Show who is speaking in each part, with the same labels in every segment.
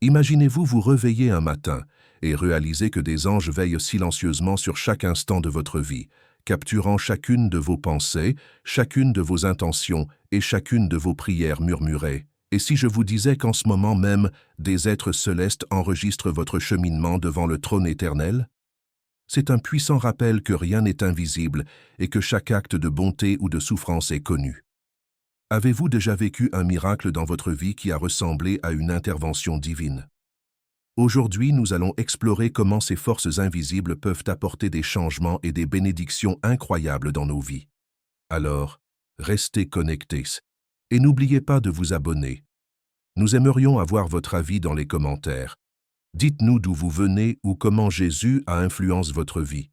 Speaker 1: Imaginez-vous vous réveiller un matin et réaliser que des anges veillent silencieusement sur chaque instant de votre vie, capturant chacune de vos pensées, chacune de vos intentions et chacune de vos prières murmurées. Et si je vous disais qu'en ce moment même, des êtres célestes enregistrent votre cheminement devant le trône éternel? C'est un puissant rappel que rien n'est invisible et que chaque acte de bonté ou de souffrance est connu. Avez-vous déjà vécu un miracle dans votre vie qui a ressemblé à une intervention divine? Aujourd'hui, nous allons explorer comment ces forces invisibles peuvent apporter des changements et des bénédictions incroyables dans nos vies. Alors, restez connectés et n'oubliez pas de vous abonner. Nous aimerions avoir votre avis dans les commentaires. Dites-nous d'où vous venez ou comment Jésus a influencé votre vie.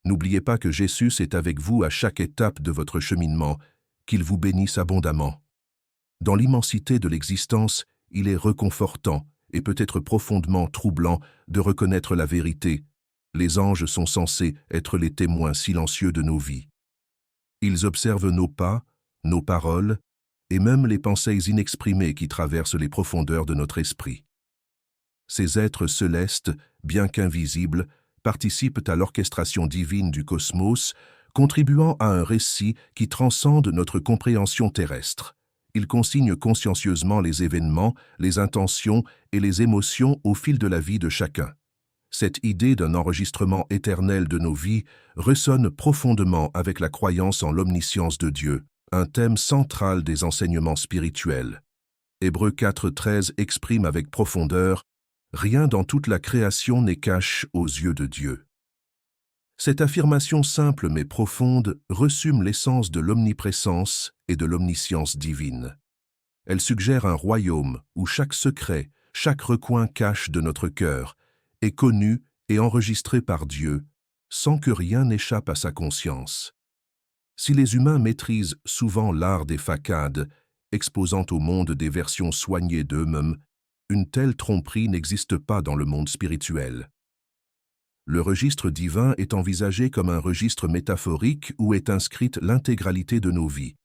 Speaker 1: N'oubliez pas que Jésus est avec vous à chaque étape de votre cheminement, qu'il vous bénisse abondamment. Dans l'immensité de l'existence, il est réconfortant et peut-être profondément troublant de reconnaître la vérité. Les anges sont censés être les témoins silencieux de nos vies. Ils observent nos pas, nos paroles, et même les pensées inexprimées qui traversent les profondeurs de notre esprit. Ces êtres célestes, bien qu'invisibles, participent à l'orchestration divine du cosmos, contribuant à un récit qui transcende notre compréhension terrestre. Ils consignent consciencieusement les événements, les intentions et les émotions au fil de la vie de chacun. Cette idée d'un enregistrement éternel de nos vies résonne profondément avec la croyance en l'omniscience de Dieu, un thème central des enseignements spirituels. Hébreux 4.13 exprime avec profondeur « Rien dans toute la création n'est caché aux yeux de Dieu ». Cette affirmation simple mais profonde résume l'essence de l'omniprésence et de l'omniscience divine. Elle suggère un royaume où chaque secret, chaque recoin caché de notre cœur est connu et enregistré par Dieu, sans que rien n'échappe à sa conscience. Si les humains maîtrisent souvent l'art des facades, exposant au monde des versions soignées d'eux-mêmes, une telle tromperie n'existe pas dans le monde spirituel. Le registre divin est envisagé comme un registre métaphorique où est inscrite l'intégralité de nos vies.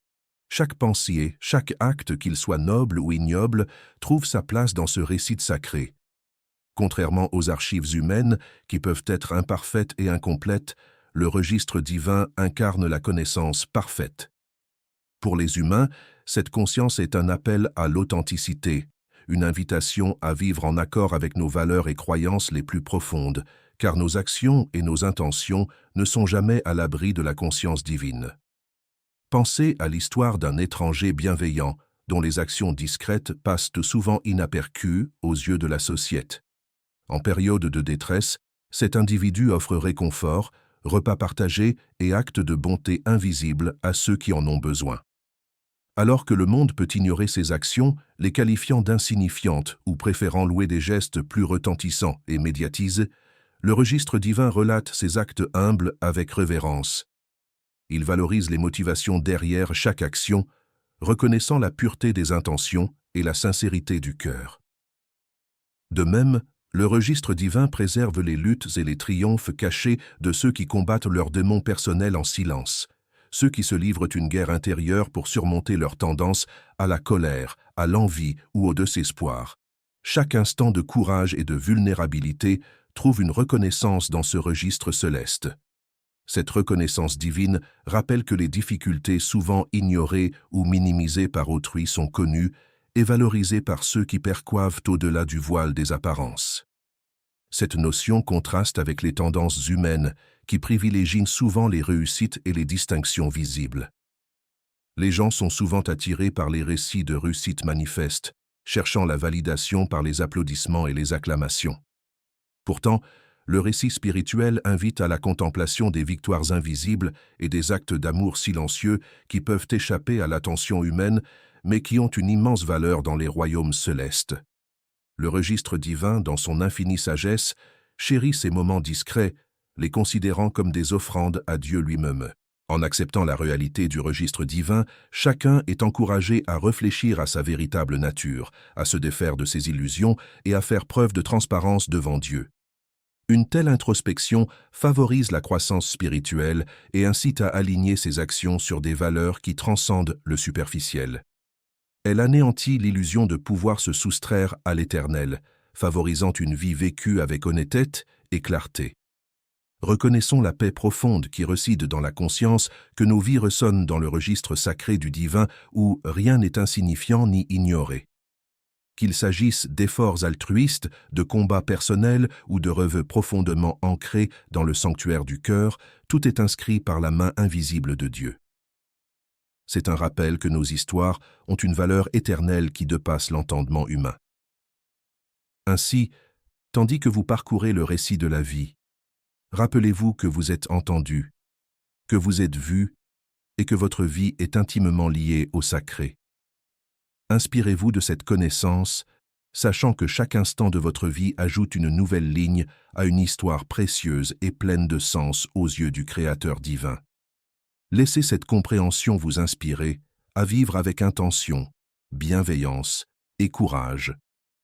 Speaker 1: Chaque pensée, chaque acte, qu'il soit noble ou ignoble, trouve sa place dans ce récit sacré. Contrairement aux archives humaines, qui peuvent être imparfaites et incomplètes, le registre divin incarne la connaissance parfaite. Pour les humains, cette conscience est un appel à l'authenticité, une invitation à vivre en accord avec nos valeurs et croyances les plus profondes, car nos actions et nos intentions ne sont jamais à l'abri de la conscience divine. Pensez à l'histoire d'un étranger bienveillant, dont les actions discrètes passent souvent inaperçues aux yeux de la société. En période de détresse, cet individu offre réconfort, repas partagés et actes de bonté invisibles à ceux qui en ont besoin. Alors que le monde peut ignorer ces actions, les qualifiant d'insignifiantes ou préférant louer des gestes plus retentissants et médiatisés, le registre divin relate ces actes humbles avec révérence. Il valorise les motivations derrière chaque action, reconnaissant la pureté des intentions et la sincérité du cœur. De même, le registre divin préserve les luttes et les triomphes cachés de ceux qui combattent leurs démons personnels en silence, ceux qui se livrent une guerre intérieure pour surmonter leur tendance à la colère, à l'envie ou au désespoir. Chaque instant de courage et de vulnérabilité trouve une reconnaissance dans ce registre céleste. Cette reconnaissance divine rappelle que les difficultés souvent ignorées ou minimisées par autrui sont connues et valorisées par ceux qui perçoivent au-delà du voile des apparences. Cette notion contraste avec les tendances humaines qui privilégient souvent les réussites et les distinctions visibles. Les gens sont souvent attirés par les récits de réussite manifestes, cherchant la validation par les applaudissements et les acclamations. Pourtant, le récit spirituel invite à la contemplation des victoires invisibles et des actes d'amour silencieux qui peuvent échapper à l'attention humaine, mais qui ont une immense valeur dans les royaumes célestes. Le registre divin, dans son infinie sagesse, chérit ces moments discrets, les considérant comme des offrandes à Dieu lui-même. En acceptant la réalité du registre divin, chacun est encouragé à réfléchir à sa véritable nature, à se défaire de ses illusions et à faire preuve de transparence devant Dieu. Une telle introspection favorise la croissance spirituelle et incite à aligner ses actions sur des valeurs qui transcendent le superficiel. Elle anéantit l'illusion de pouvoir se soustraire à l'éternel, favorisant une vie vécue avec honnêteté et clarté. Reconnaissons la paix profonde qui réside dans la conscience que nos vies ressonnent dans le registre sacré du divin où rien n'est insignifiant ni ignoré. Qu'il s'agisse d'efforts altruistes, de combats personnels ou de rêves profondément ancrés dans le sanctuaire du cœur, tout est inscrit par la main invisible de Dieu. C'est un rappel que nos histoires ont une valeur éternelle qui dépasse l'entendement humain. Ainsi, tandis que vous parcourez le récit de la vie, rappelez-vous que vous êtes entendu, que vous êtes vu et que votre vie est intimement liée au sacré. Inspirez-vous de cette connaissance, sachant que chaque instant de votre vie ajoute une nouvelle ligne à une histoire précieuse et pleine de sens aux yeux du Créateur divin. Laissez cette compréhension vous inspirer à vivre avec intention, bienveillance et courage,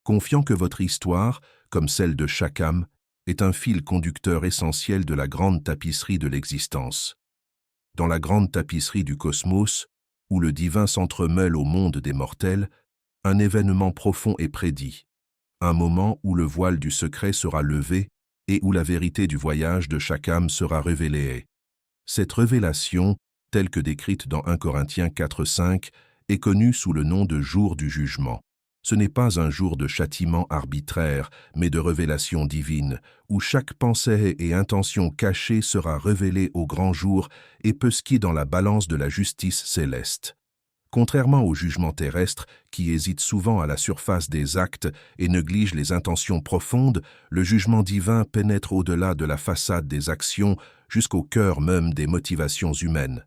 Speaker 1: confiant que votre histoire, comme celle de chaque âme, est un fil conducteur essentiel de la grande tapisserie de l'existence. Dans la grande tapisserie du cosmos, où le divin s'entremêle au monde des mortels, un événement profond est prédit, un moment où le voile du secret sera levé et où la vérité du voyage de chaque âme sera révélée. Cette révélation, telle que décrite dans 1 Corinthiens 4,5, est connue sous le nom de jour du jugement. Ce n'est pas un jour de châtiment arbitraire, mais de révélation divine, où chaque pensée et intention cachée sera révélée au grand jour et pesquée dans la balance de la justice céleste. Contrairement au jugement terrestre, qui hésite souvent à la surface des actes et néglige les intentions profondes, le jugement divin pénètre au-delà de la façade des actions jusqu'au cœur même des motivations humaines.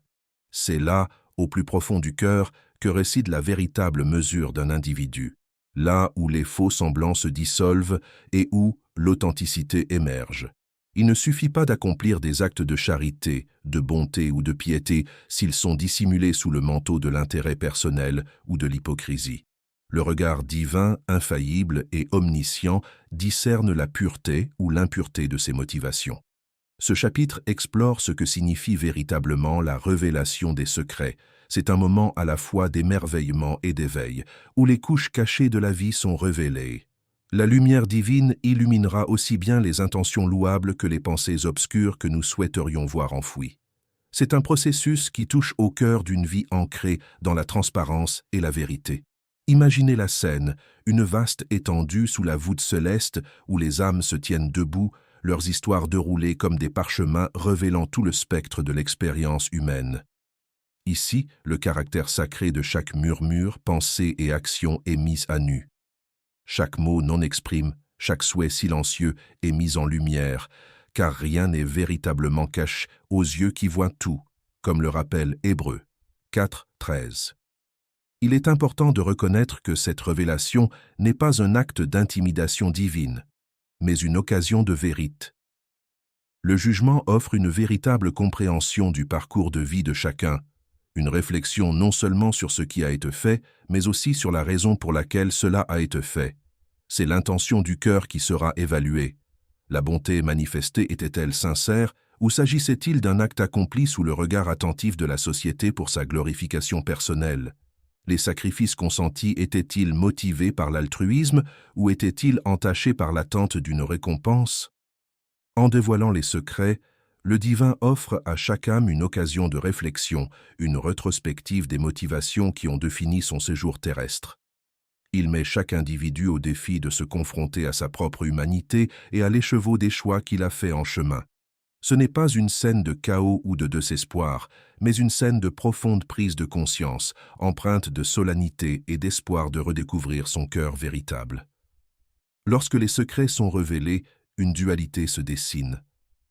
Speaker 1: C'est là, au plus profond du cœur, que réside la véritable mesure d'un individu. Là où les faux semblants se dissolvent et où l'authenticité émerge. Il ne suffit pas d'accomplir des actes de charité, de bonté ou de piété s'ils sont dissimulés sous le manteau de l'intérêt personnel ou de l'hypocrisie. Le regard divin, infaillible et omniscient discerne la pureté ou l'impureté de ces motivations. Ce chapitre explore ce que signifie véritablement la révélation des secrets. C'est un moment à la fois d'émerveillement et d'éveil, où les couches cachées de la vie sont révélées. La lumière divine illuminera aussi bien les intentions louables que les pensées obscures que nous souhaiterions voir enfouies. C'est un processus qui touche au cœur d'une vie ancrée dans la transparence et la vérité. Imaginez la scène, une vaste étendue sous la voûte céleste où les âmes se tiennent debout, leurs histoires déroulées comme des parchemins révélant tout le spectre de l'expérience humaine. Ici, le caractère sacré de chaque murmure, pensée et action est mis à nu. Chaque mot non exprime, chaque souhait silencieux est mis en lumière, car rien n'est véritablement caché aux yeux qui voient tout, comme le rappelle Hébreux 4:13. Il est important de reconnaître que cette révélation n'est pas un acte d'intimidation divine, mais une occasion de vérité. Le jugement offre une véritable compréhension du parcours de vie de chacun, une réflexion non seulement sur ce qui a été fait, mais aussi sur la raison pour laquelle cela a été fait. C'est l'intention du cœur qui sera évaluée. La bonté manifestée était-elle sincère, ou s'agissait-il d'un acte accompli sous le regard attentif de la société pour sa glorification personnelle? Les sacrifices consentis étaient-ils motivés par l'altruisme, ou étaient-ils entachés par l'attente d'une récompense? En dévoilant les secrets, le divin offre à chaque âme une occasion de réflexion, une rétrospective des motivations qui ont défini son séjour terrestre. Il met chaque individu au défi de se confronter à sa propre humanité et à l'écheveau des choix qu'il a fait en chemin. Ce n'est pas une scène de chaos ou de désespoir, mais une scène de profonde prise de conscience, empreinte de solennité et d'espoir de redécouvrir son cœur véritable. Lorsque les secrets sont révélés, une dualité se dessine.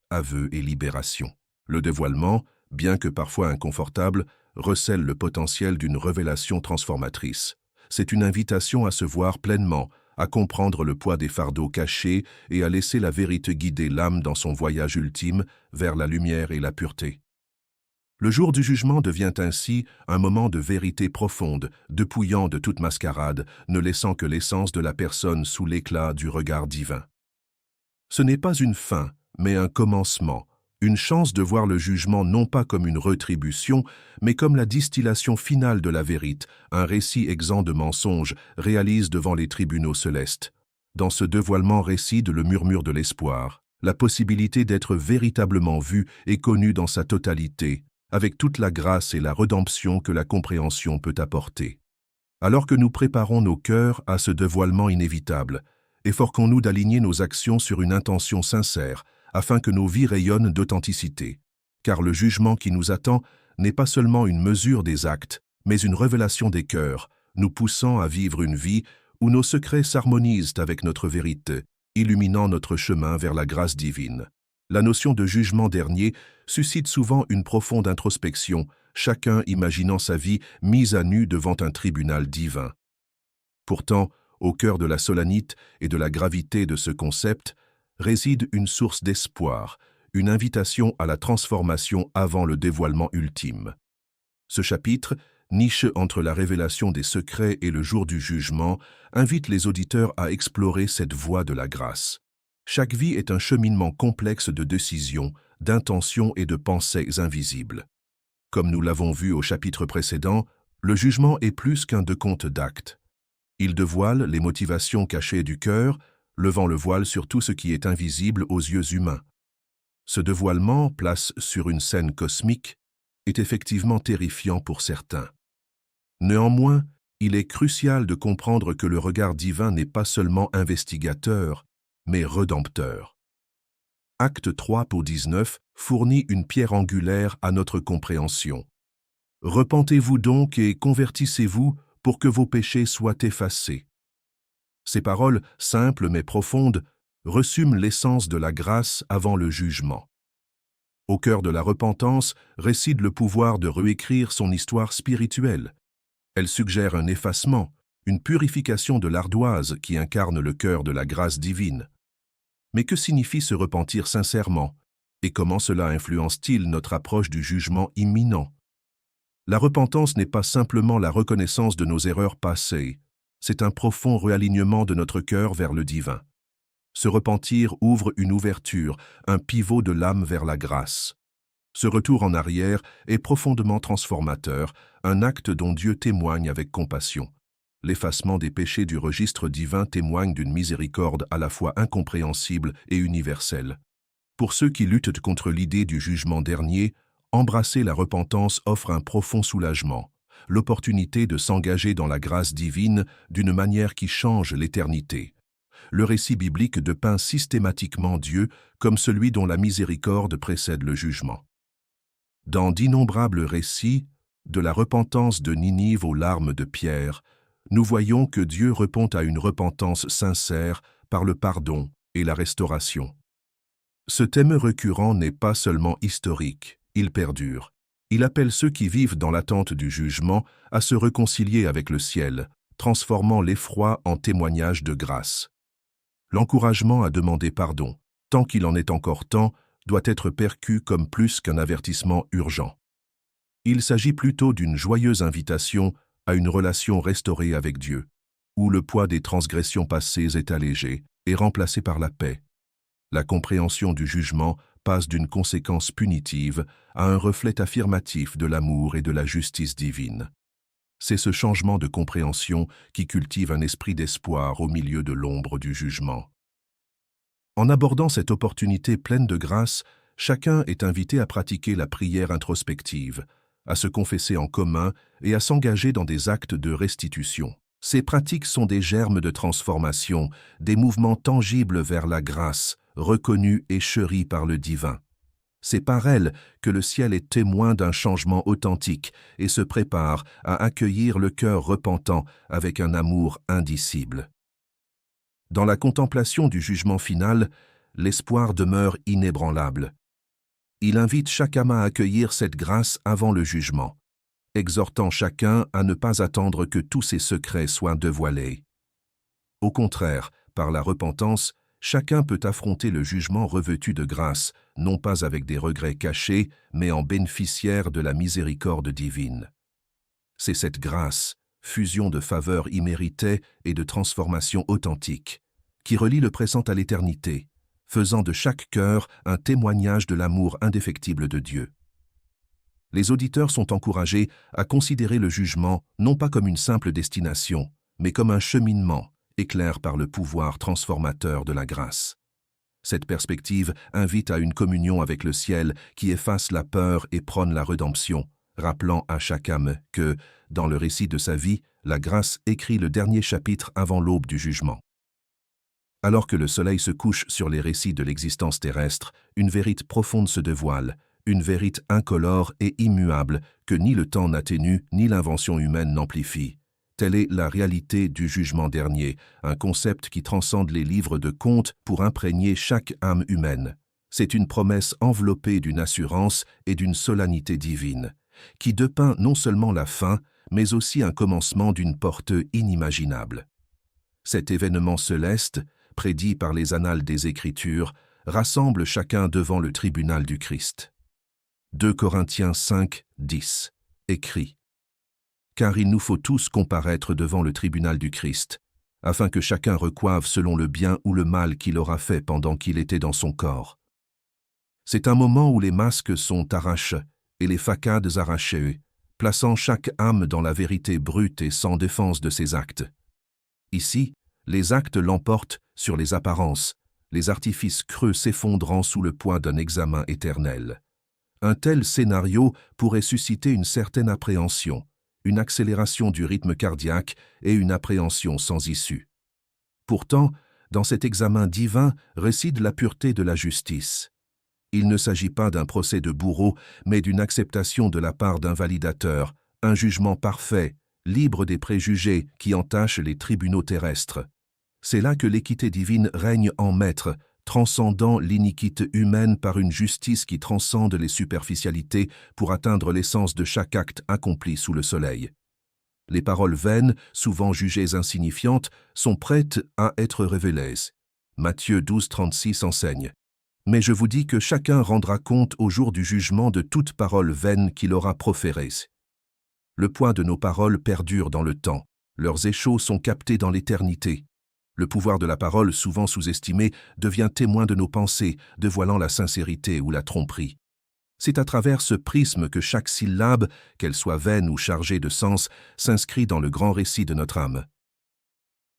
Speaker 1: Aveu et libération. Le dévoilement, bien que parfois inconfortable, recèle le potentiel d'une révélation transformatrice. C'est une invitation à se voir pleinement, à comprendre le poids des fardeaux cachés et à laisser la vérité guider l'âme dans son voyage ultime vers la lumière et la pureté. Le jour du jugement devient ainsi un moment de vérité profonde, dépouillant de toute mascarade, ne laissant que l'essence de la personne sous l'éclat du regard divin. Ce n'est pas une fin, mais un commencement, une chance de voir le jugement non pas comme une rétribution, mais comme la distillation finale de la vérité, un récit exempt de mensonges réalise devant les tribunaux célestes. Dans ce dévoilement réside le murmure de l'espoir, la possibilité d'être véritablement vu et connu dans sa totalité, avec toute la grâce et la rédemption que la compréhension peut apporter. Alors que nous préparons nos cœurs à ce dévoilement inévitable, efforçons-nous d'aligner nos actions sur une intention sincère, afin que nos vies rayonnent d'authenticité. Car le jugement qui nous attend n'est pas seulement une mesure des actes, mais une révélation des cœurs, nous poussant à vivre une vie où nos secrets s'harmonisent avec notre vérité, illuminant notre chemin vers la grâce divine. La notion de jugement dernier suscite souvent une profonde introspection, chacun imaginant sa vie mise à nu devant un tribunal divin. Pourtant, au cœur de la solennité et de la gravité de ce concept, réside une source d'espoir, une invitation à la transformation avant le dévoilement ultime. Ce chapitre, niche entre la révélation des secrets et le jour du jugement, invite les auditeurs à explorer cette voie de la grâce. Chaque vie est un cheminement complexe de décisions, d'intentions et de pensées invisibles. Comme nous l'avons vu au chapitre précédent, le jugement est plus qu'un décompte d'actes. Il dévoile les motivations cachées du cœur, levant le voile sur tout ce qui est invisible aux yeux humains. Ce dévoilement, place sur une scène cosmique, est effectivement terrifiant pour certains. Néanmoins, il est crucial de comprendre que le regard divin n'est pas seulement investigateur, mais rédempteur. Acte 3:19 fournit une pierre angulaire à notre compréhension. « Repentez-vous donc et convertissez-vous pour que vos péchés soient effacés. » Ces paroles, simples mais profondes, reçument l'essence de la grâce avant le jugement. Au cœur de la repentance réside le pouvoir de réécrire son histoire spirituelle. Elle suggère un effacement, une purification de l'ardoise qui incarne le cœur de la grâce divine. Mais que signifie se repentir sincèrement, et comment cela influence-t-il notre approche du jugement imminent? La repentance n'est pas simplement la reconnaissance de nos erreurs passées, c'est un profond réalignement de notre cœur vers le divin. Se repentir ouvre une ouverture, un pivot de l'âme vers la grâce. Ce retour en arrière est profondément transformateur, un acte dont Dieu témoigne avec compassion. L'effacement des péchés du registre divin témoigne d'une miséricorde à la fois incompréhensible et universelle. Pour ceux qui luttent contre l'idée du jugement dernier, embrasser la repentance offre un profond soulagement, l'opportunité de s'engager dans la grâce divine d'une manière qui change l'éternité. Le récit biblique dépeint systématiquement Dieu comme celui dont la miséricorde précède le jugement. Dans d'innombrables récits, de la repentance de Ninive aux larmes de Pierre, nous voyons que Dieu répond à une repentance sincère par le pardon et la restauration. Ce thème récurrent n'est pas seulement historique, il perdure. Il appelle ceux qui vivent dans l'attente du jugement à se réconcilier avec le ciel, transformant l'effroi en témoignage de grâce. L'encouragement à demander pardon, tant qu'il en est encore temps, doit être perçu comme plus qu'un avertissement urgent. Il s'agit plutôt d'une joyeuse invitation à une relation restaurée avec Dieu, où le poids des transgressions passées est allégé et remplacé par la paix. La compréhension du jugement passe d'une conséquence punitive à un reflet affirmatif de l'amour et de la justice divine. C'est ce changement de compréhension qui cultive un esprit d'espoir au milieu de l'ombre du jugement. En abordant cette opportunité pleine de grâce, chacun est invité à pratiquer la prière introspective, à se confesser en commun et à s'engager dans des actes de restitution. Ces pratiques sont des germes de transformation, des mouvements tangibles vers la grâce, reconnus et chéris par le divin. C'est par elles que le ciel est témoin d'un changement authentique et se prépare à accueillir le cœur repentant avec un amour indicible. Dans la contemplation du jugement final, l'espoir demeure inébranlable. Il invite chaque âme à accueillir cette grâce avant le jugement, exhortant chacun à ne pas attendre que tous ses secrets soient dévoilés. Au contraire, par la repentance, chacun peut affronter le jugement revêtu de grâce, non pas avec des regrets cachés, mais en bénéficiaire de la miséricorde divine. C'est cette grâce, fusion de faveurs imméritées et de transformations authentiques, qui relie le présent à l'éternité, faisant de chaque cœur un témoignage de l'amour indéfectible de Dieu. Les auditeurs sont encouragés à considérer le jugement non pas comme une simple destination, mais comme un cheminement, éclaire par le pouvoir transformateur de la grâce. Cette perspective invite à une communion avec le ciel qui efface la peur et prône la rédemption, rappelant à chaque âme que, dans le récit de sa vie, la grâce écrit le dernier chapitre avant l'aube du jugement. Alors que le soleil se couche sur les récits de l'existence terrestre, une vérité profonde se dévoile, une vérité incolore et immuable que ni le temps n'atténue ni l'invention humaine n'amplifie. Telle est la réalité du jugement dernier, un concept qui transcende les livres de contes pour imprégner chaque âme humaine. C'est une promesse enveloppée d'une assurance et d'une solennité divine, qui dépeint non seulement la fin, mais aussi un commencement d'une porte inimaginable. Cet événement céleste, prédit par les annales des Écritures, rassemble chacun devant le tribunal du Christ. 2 Corinthiens 5, 10 écrit « Car il nous faut tous comparaître devant le tribunal du Christ, afin que chacun reçoive selon le bien ou le mal qu'il aura fait pendant qu'il était dans son corps. » C'est un moment où les masques sont arrachés et les façades arrachées, plaçant chaque âme dans la vérité brute et sans défense de ses actes. Ici, les actes l'emportent sur les apparences, les artifices creux s'effondrant sous le poids d'un examen éternel. Un tel scénario pourrait susciter une certaine appréhension, une accélération du rythme cardiaque et une appréhension sans issue. Pourtant, dans cet examen divin réside la pureté de la justice. Il ne s'agit pas d'un procès de bourreau, mais d'une acceptation de la part d'un validateur, un jugement parfait, libre des préjugés qui entachent les tribunaux terrestres. C'est là que l'équité divine règne en maître, transcendant l'iniquité humaine par une justice qui transcende les superficialités pour atteindre l'essence de chaque acte accompli sous le soleil. Les paroles vaines, souvent jugées insignifiantes, sont prêtes à être révélées. Matthieu 12, 36 enseigne. Mais je vous dis que chacun rendra compte au jour du jugement de toute parole vaine qu'il aura proférée. Le poids de nos paroles perdure dans le temps, leurs échos sont captés dans l'éternité. Le pouvoir de la parole, souvent sous-estimé, devient témoin de nos pensées, dévoilant la sincérité ou la tromperie. C'est à travers ce prisme que chaque syllabe, qu'elle soit vaine ou chargée de sens, s'inscrit dans le grand récit de notre âme.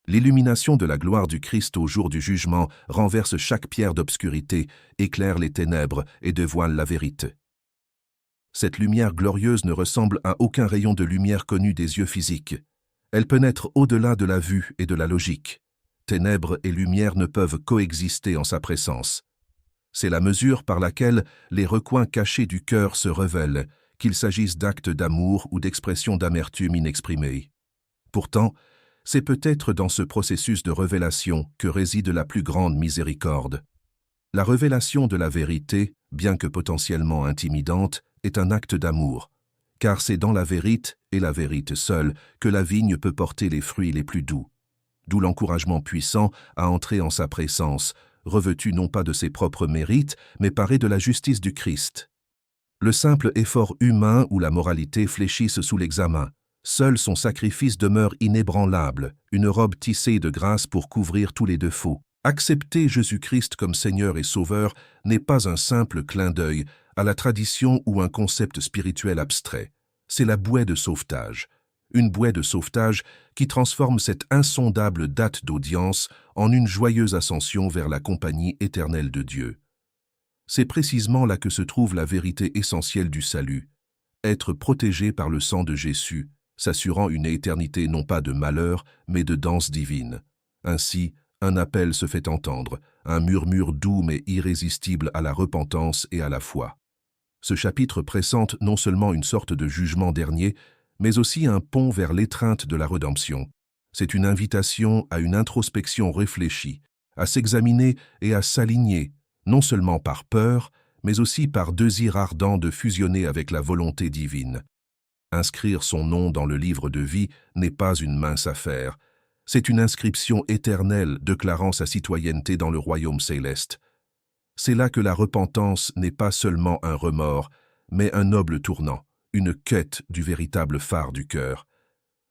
Speaker 1: L'illumination de la gloire du Christ au jour du jugement renverse chaque pierre d'obscurité, éclaire les ténèbres et dévoile la vérité. Cette lumière glorieuse ne ressemble à aucun rayon de lumière connu des yeux physiques. Elle pénètre au-delà de la vue et de la logique. Ténèbres et lumière ne peuvent coexister en sa présence. C'est la mesure par laquelle les recoins cachés du cœur se révèlent, qu'il s'agisse d'actes d'amour ou d'expressions d'amertume inexprimées. Pourtant, c'est peut-être dans ce processus de révélation que réside la plus grande miséricorde. La révélation de la vérité, bien que potentiellement intimidante, est un acte d'amour, car c'est dans la vérité et la vérité seule que la vigne peut porter les fruits les plus doux. D'où l'encouragement puissant à entrer en sa présence, revêtu non pas de ses propres mérites, mais paré de la justice du Christ. Le simple effort humain ou la moralité fléchissent sous l'examen. Seul son sacrifice demeure inébranlable, une robe tissée de grâce pour couvrir tous les défauts. Accepter Jésus-Christ comme Seigneur et Sauveur n'est pas un simple clin d'œil à la tradition ou un concept spirituel abstrait. C'est la bouée de sauvetage. Une bouée de sauvetage qui transforme cette insondable date d'audience en une joyeuse ascension vers la compagnie éternelle de Dieu. C'est précisément là que se trouve la vérité essentielle du salut, être protégé par le sang de Jésus, s'assurant une éternité non pas de malheur, mais de danse divine. Ainsi, un appel se fait entendre, un murmure doux mais irrésistible à la repentance et à la foi. Ce chapitre pressente non seulement une sorte de jugement dernier, mais aussi un pont vers l'étreinte de la rédemption. C'est une invitation à une introspection réfléchie, à s'examiner et à s'aligner, non seulement par peur, mais aussi par désir ardent de fusionner avec la volonté divine. Inscrire son nom dans le livre de vie n'est pas une mince affaire. C'est une inscription éternelle déclarant sa citoyenneté dans le royaume céleste. C'est là que la repentance n'est pas seulement un remords, mais un noble tournant, une quête du véritable phare du cœur.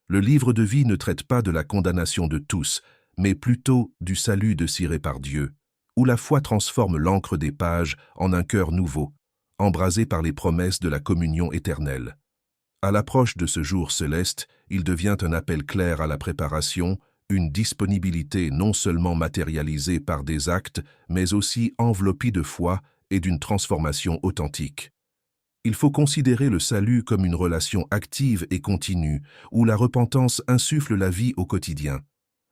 Speaker 1: Le livre de vie ne traite pas de la condamnation de tous, mais plutôt du salut déchiré par Dieu, où la foi transforme l'encre des pages en un cœur nouveau, embrasé par les promesses de la communion éternelle. À l'approche de ce jour céleste, il devient un appel clair à la préparation, une disponibilité non seulement matérialisée par des actes, mais aussi enveloppée de foi et d'une transformation authentique. Il faut considérer le salut comme une relation active et continue, où la repentance insuffle la vie au quotidien.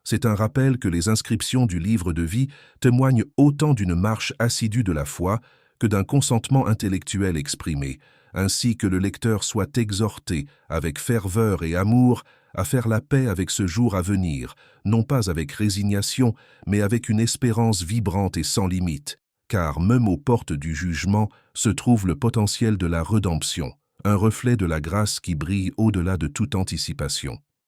Speaker 1: C'est un rappel que les inscriptions du livre de vie témoignent autant d'une marche assidue de la foi que d'un consentement intellectuel exprimé, ainsi que le lecteur soit exhorté, avec ferveur et amour, à faire la paix avec ce jour à venir, non pas avec résignation, mais avec une espérance vibrante et sans limite, car même aux portes du jugement se trouve le potentiel de la rédemption, un reflet de la grâce qui brille au-delà de toute anticipation.